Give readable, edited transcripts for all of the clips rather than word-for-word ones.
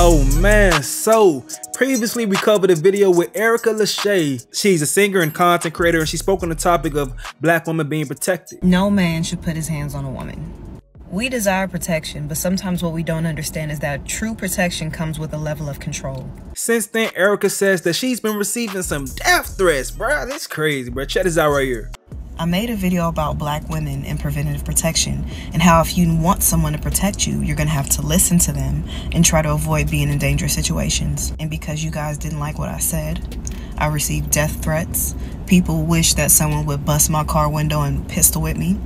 Oh man, so previously we covered a video with Erica Lachey. She's a singer and content creator, and she spoke on the topic of black women being protected. No man should put his hands on a woman. We desire protection, but sometimes what we don't understand is that true protection comes with a level of control. Since then, Erica says that she's been receiving some death threats, bruh. That's crazy, bruh. Check this out right here. I made a video about black women and preventative protection and how if you want someone to protect you, you're gonna have to listen to them and try to avoid being in dangerous situations. And because you guys didn't like what I said, I received death threats. People wish that someone would bust my car window and pistol whip me.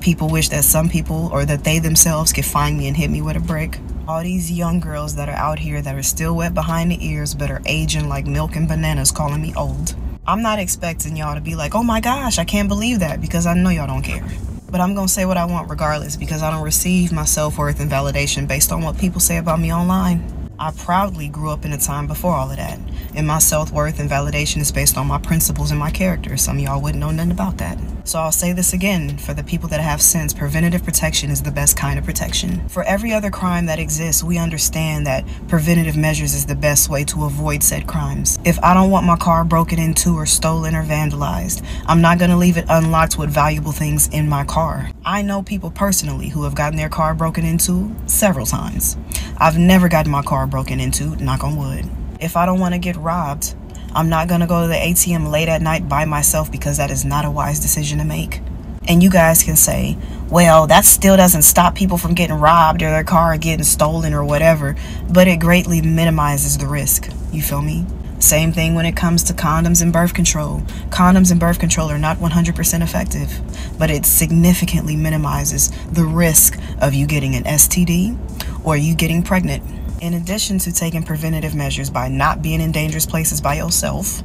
People wish that some people or that they themselves could find me and hit me with a brick. All these young girls that are out here that are still wet behind the ears but are aging like milk and bananas calling me old. I'm not expecting y'all to be like, oh my gosh, I can't believe that, because I know y'all don't care. But I'm gonna say what I want regardless, because I don't receive my self-worth and validation based on what people say about me online. I proudly grew up in a time before all of that, and my self-worth and validation is based on my principles and my character. Some of y'all wouldn't know nothing about that. So I'll say this again, for the people that have sense, preventative protection is the best kind of protection. For every other crime that exists, we understand that preventative measures is the best way to avoid said crimes. If I don't want my car broken into or stolen or vandalized, I'm not gonna leave it unlocked with valuable things in my car. I know people personally who have gotten their car broken into several times. I've never gotten my car broken into, knock on wood. If I don't want to get robbed, I'm not going to go to the ATM late at night by myself, because that is not a wise decision to make. And you guys can say, well, that still doesn't stop people from getting robbed or their car getting stolen or whatever, but it greatly minimizes the risk. You feel me? Same thing when it comes to condoms and birth control. Condoms and birth control are not 100% effective, but it significantly minimizes the risk of you getting an STD or you getting pregnant. In addition to taking preventative measures by not being in dangerous places by yourself,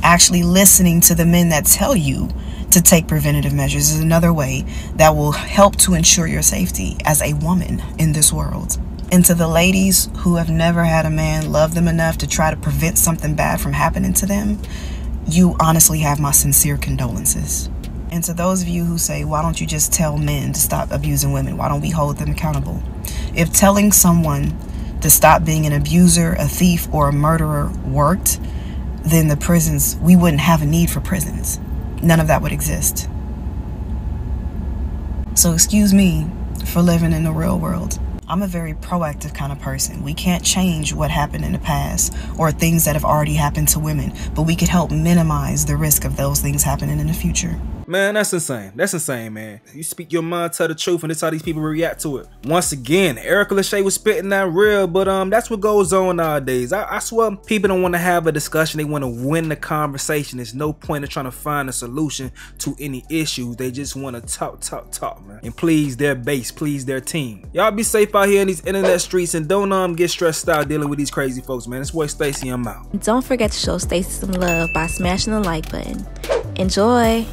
actually listening to the men that tell you to take preventative measures is another way that will help to ensure your safety as a woman in this world. And to the ladies who have never had a man love them enough to try to prevent something bad from happening to them, you honestly have my sincere condolences. And to those of you who say, why don't you just tell men to stop abusing women? Why don't we hold them accountable? If telling someone to stop being an abuser, a thief, or a murderer worked, then the prisons, we wouldn't have a need for prisons. None of that would exist. So excuse me for living in the real world. I'm a very proactive kind of person. We can't change what happened in the past or things that have already happened to women, but we could help minimize the risk of those things happening in the future. Man, that's insane. That's insane, man. You speak your mind, tell the truth, and that's how these people react to it. Once again, Erica Lachey was spitting that real, but that's what goes on nowadays. I swear people don't want to have a discussion. They want to win the conversation. There's no point in trying to find a solution to any issues. They just want to talk, man. And please their base, please their team. Y'all be safe out here in these internet streets, and don't get stressed out dealing with these crazy folks, man. It's boy Stacy, I'm out. Don't forget to show Stacy some love by smashing the like button. Enjoy!